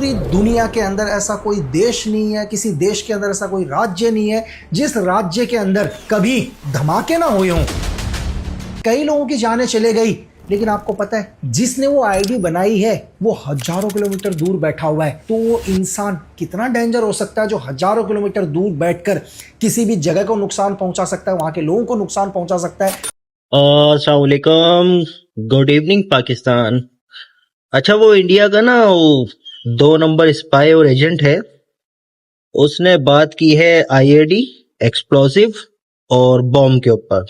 पूरी दुनिया के अंदर ऐसा कोई देश नहीं है, किसी देश के अंदर ऐसा कोई राज्य नहीं है जिस राज्य के अंदर कभी धमाके ना हुए हों। कई लोगों की जानें चले गई, लेकिन आपको पता है जिसने वो आईडी बनाई है वो हजारों किलोमीटर दूर बैठा हुआ है। तो वो इंसान कितना डेंजर हो सकता है जो हजारों किलोमीटर दूर बैठकर किसी भी जगह को नुकसान पहुंचा सकता है, वहां के लोगों को नुकसान पहुंचा सकता है। अस्सलाम वालेकुम, गुड इवनिंग पाकिस्तान। अच्छा, वो इंडिया का ना वो 2 नंबर स्पाई और एजेंट है, उसने बात की है आईईडी, एक्सप्लोसिव और बॉम्ब के ऊपर।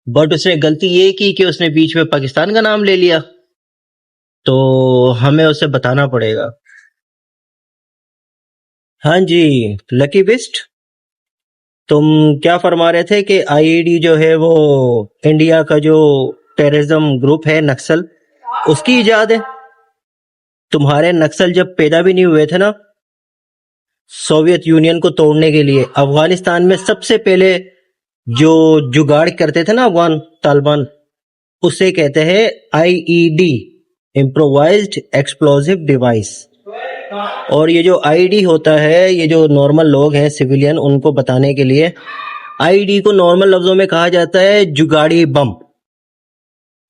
बट उसने गलती ये की कि उसने बीच में पाकिस्तान का नाम ले लिया, तो हमें उसे बताना पड़ेगा। हाँ जी, लकी बिस्ट, तुम क्या फरमा रहे थे कि आईईडी जो है वो इंडिया का जो टेररिज्म ग्रुप है नक्सल, उसकी इजाद है। तुम्हारे नक्सल जब पैदा भी नहीं हुए थे ना सोवियत यूनियन को तोड़ने के लिए, अफगानिस्तान में सबसे पहले जो जुगाड़ करते थे ना अफगान तालिबान, उसे कहते हैं आईईडी, इम्प्रोवाइज्ड एक्सप्लोसिव डिवाइस। और ये जो आईडी होता है, ये जो नॉर्मल लोग हैं सिविलियन, उनको बताने के लिए आईडी को नॉर्मल लफ्जों में कहा जाता है जुगाड़ी बम,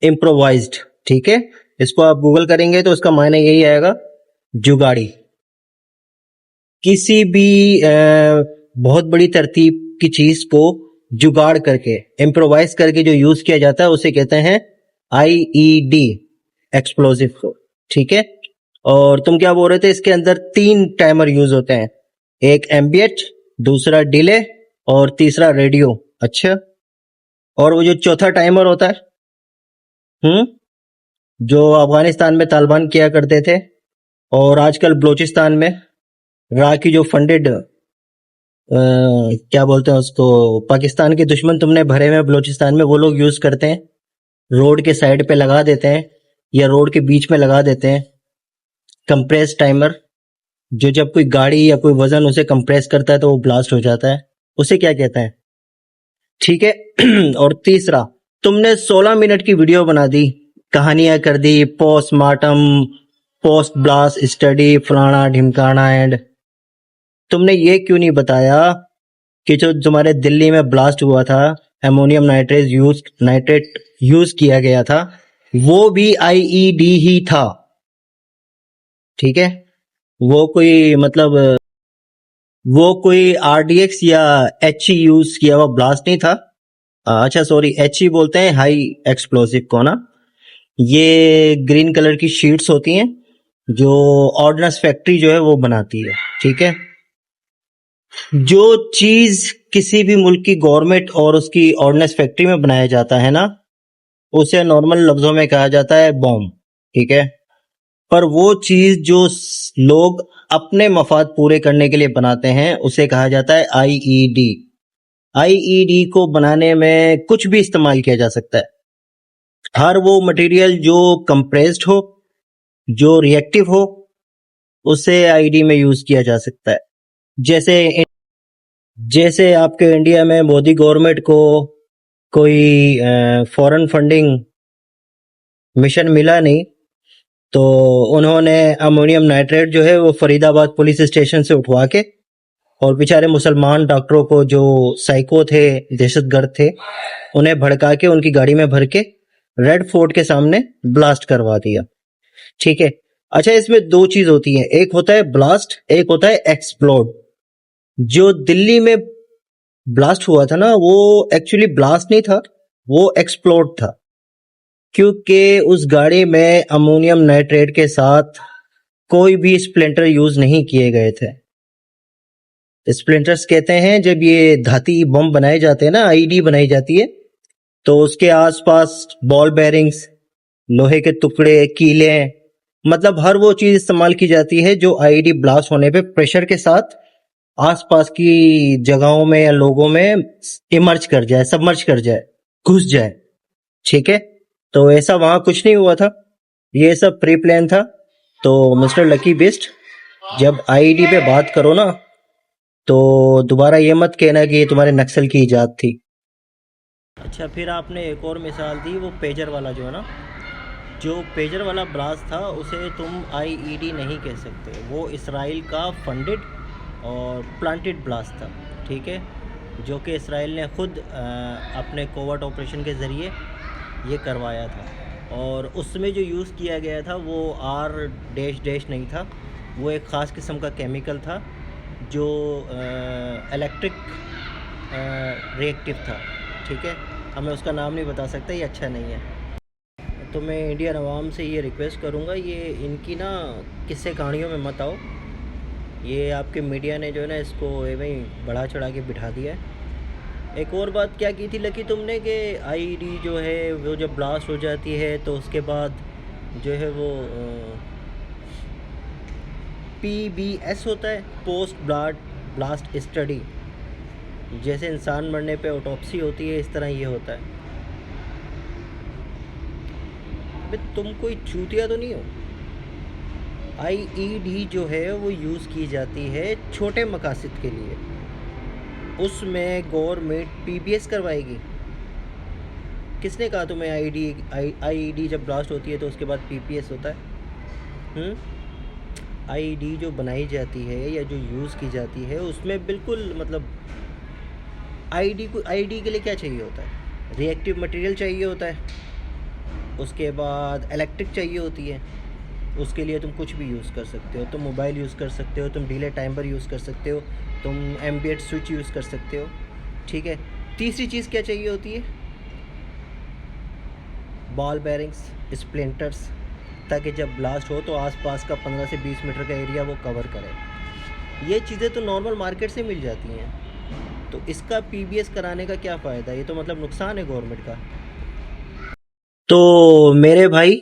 इम्प्रोवाइज्ड। ठीक है, इसको आप गूगल करेंगे तो उसका मायने यही आएगा, जुगाड़ी। किसी भी बहुत बड़ी तरतीब की चीज को जुगाड़ करके, इम्प्रोवाइज करके जो यूज किया जाता है उसे कहते हैं आईईडी, एक्सप्लोसिव को। ठीक है, और तुम क्या बोल रहे थे, इसके अंदर 3 टाइमर यूज होते हैं, एक एम्बिएट, दूसरा डिले और तीसरा रेडियो। अच्छा, और वो जो चौथा टाइमर होता है जो अफगानिस्तान में तालिबान किया करते थे, और आजकल बलूचिस्तान में रा की जो फंडेड क्या बोलते हैं उसको, पाकिस्तान के दुश्मन तुमने भरे हुए बलूचिस्तान में, वो लोग यूज करते हैं। रोड के साइड पे लगा देते हैं या रोड के बीच में लगा देते हैं कंप्रेस टाइमर, जो जब कोई गाड़ी या कोई वजन उसे कंप्रेस करता है तो वो ब्लास्ट हो जाता है, उसे क्या कहते हैं। ठीक है और तीसरा, तुमने 16 मिनट की वीडियो बना दी, कहानियां कर दी, पोस्टमार्टम, पोस्ट ब्लास्ट स्टडी, फलाना ढिमकाना, एंड तुमने ये क्यों नहीं बताया कि जो तुम्हारे दिल्ली में ब्लास्ट हुआ था, एमोनियम नाइट्रेट यूज किया गया था, वो भी आईईडी ही था। ठीक है, वो कोई आरडीएक्स या एचई यूज किया हुआ ब्लास्ट नहीं था। अच्छा सॉरी, एचई बोलते हैं हाई एक्सप्लोसिव को ना। ये ग्रीन कलर की शीट्स होती हैं जो ऑर्डिनेंस फैक्ट्री जो है वो बनाती है। ठीक है, जो चीज किसी भी मुल्क की गवर्नमेंट और उसकी ऑर्डिनेंस फैक्ट्री में बनाया जाता है ना, उसे नॉर्मल लफ्जों में कहा जाता है बॉम्ब। ठीक है, पर वो चीज जो लोग अपने मफाद पूरे करने के लिए बनाते हैं उसे कहा जाता है आईईडी। आईईडी को बनाने में कुछ भी इस्तेमाल किया जा सकता है, हर वो मटेरियल जो कंप्रेस्ड हो, जो रिएक्टिव हो, उसे आईडी में यूज किया जा सकता है। जैसे आपके इंडिया में मोदी गवर्नमेंट को कोई फॉरेन फंडिंग मिशन मिला नहीं, तो उन्होंने अमोनियम नाइट्रेट जो है वो फरीदाबाद पुलिस स्टेशन से उठवा के, और बेचारे मुसलमान डॉक्टरों को जो साइको थे, दहशतगर्द थे, उन्हें भड़का के उनकी गाड़ी में भर के रेड फोर्ट के सामने ब्लास्ट करवा दिया। ठीक है, अच्छा, इसमें 2 चीज होती हैं, एक होता है ब्लास्ट, एक होता है एक्सप्लोड। जो दिल्ली में ब्लास्ट हुआ था ना, वो एक्चुअली ब्लास्ट नहीं था, वो एक्सप्लोड था, क्योंकि उस गाड़ी में अमोनियम नाइट्रेट के साथ कोई भी स्प्लिंटर यूज नहीं किए गए थे। स्प्लिंटर्स कहते हैं जब ये धाती बम बनाए जाते हैं ना, आईडी बनाई जाती है, तो उसके आसपास बॉल बेरिंग्स, लोहे के टुकड़े, कीले, मतलब हर वो चीज इस्तेमाल की जाती है जो आईडी ब्लास्ट होने पे प्रेशर के साथ आसपास की जगहों में या लोगों में इमर्ज कर जाए, सबमर्ज कर जाए, घुस जाए। ठीक है, तो ऐसा वहां कुछ नहीं हुआ था, ये सब प्री प्लान था। तो मिस्टर लकी बिस्ट, जब आईडी पे बात करो ना, तो दोबारा ये मत कहना कि ये तुम्हारे नक्सल की इजाद थी। अच्छा, फिर आपने एक और मिसाल दी, वो पेजर वाला जो है ना, जो पेजर वाला ब्लास्ट था उसे तुम आईईडी नहीं कह सकते, वो इसराइल का फंडेड और प्लांटेड ब्लास्ट था, ठीक है, जो कि इसराइल ने खुद अपने कोवर्ट ऑपरेशन के ज़रिए ये करवाया था। और उसमें जो यूज़ किया गया था वो R-डैश नहीं था, वो एक ख़ास किस्म का केमिकल था जो इलेक्ट्रिक रिएक्टिव था, ठीक है। हमें उसका नाम नहीं बता सकता, ये अच्छा नहीं है। तो मैं इंडियन अवाम से ये रिक्वेस्ट करूँगा, ये इनकी ना किस्से कहानियों में मत आओ। ये आपके मीडिया ने जो है ना इसको वहीं बढ़ा चढ़ा के बिठा दिया है। एक और बात क्या की थी लकी तुमने कि आईईडी जो है वो जब ब्लास्ट हो जाती है तो उसके बाद जो है वो PBS होता है, पोस्ट ब्लास्ट स्टडी, जैसे इंसान मरने पे ऑटोप्सी होती है इस तरह ये होता है। अबे तुम कोई चूतिया तो नहीं हो? आईईडी जो है वो यूज़ की जाती है छोटे मकासद के लिए, उसमें गवर्नमेंट PBS करवाएगी? किसने कहा तुम्हें आईईडी जब ब्लास्ट होती है तो उसके बाद PBS होता है? आईईडी जो बनाई जाती है या जो यूज़ की जाती है उसमें बिल्कुल मतलब आईईडी के लिए क्या चाहिए होता है? रिएक्टिव मटेरियल चाहिए होता है, उसके बाद इलेक्ट्रिक चाहिए होती है, उसके लिए तुम कुछ भी यूज़ कर सकते हो, तुम मोबाइल यूज़ कर सकते हो, तुम डिले टाइमर यूज़ कर सकते हो, तुम एम्बिएंट स्विच यूज़ कर सकते हो, ठीक है। तीसरी चीज़ क्या चाहिए होती है? बॉल बेरिंग्स, स्प्लिंटर्स, ताकि जब ब्लास्ट हो तो आसपास का 15 से 20 मीटर का एरिया वो कवर करे। ये चीज़ें तो नॉर्मल मार्केट से मिल जाती हैं, तो इसका PBS कराने का क्या फ़ायदा? ये तो मतलब नुकसान है गवर्नमेंट का। तो मेरे भाई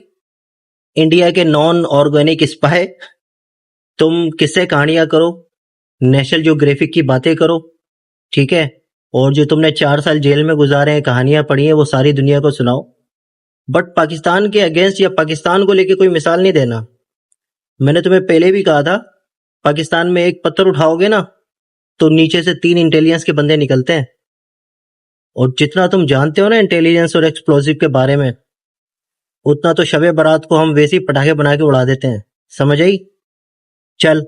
इंडिया के नॉन ऑर्गेनिक स्पाई, तुम किससे कहानियां करो, नेशनल ज्योग्राफिक की बातें करो, ठीक है, और जो तुमने 4 साल जेल में गुजारे हैं, कहानियां पढ़ी हैं, वो सारी दुनिया को सुनाओ, बट पाकिस्तान के अगेंस्ट या पाकिस्तान को लेके कोई मिसाल नहीं देना। मैंने तुम्हें पहले भी कहा था, पाकिस्तान में एक पत्थर उठाओगे ना तो नीचे से 3 इंटेलिजेंस के बंदे निकलते हैं, और जितना तुम जानते हो ना इंटेलिजेंस और एक्सप्लोसिव के बारे में, उतना तो शबे बारात को हम वैसे ही पटाखे बना के उड़ा देते हैं, समझ आई? चल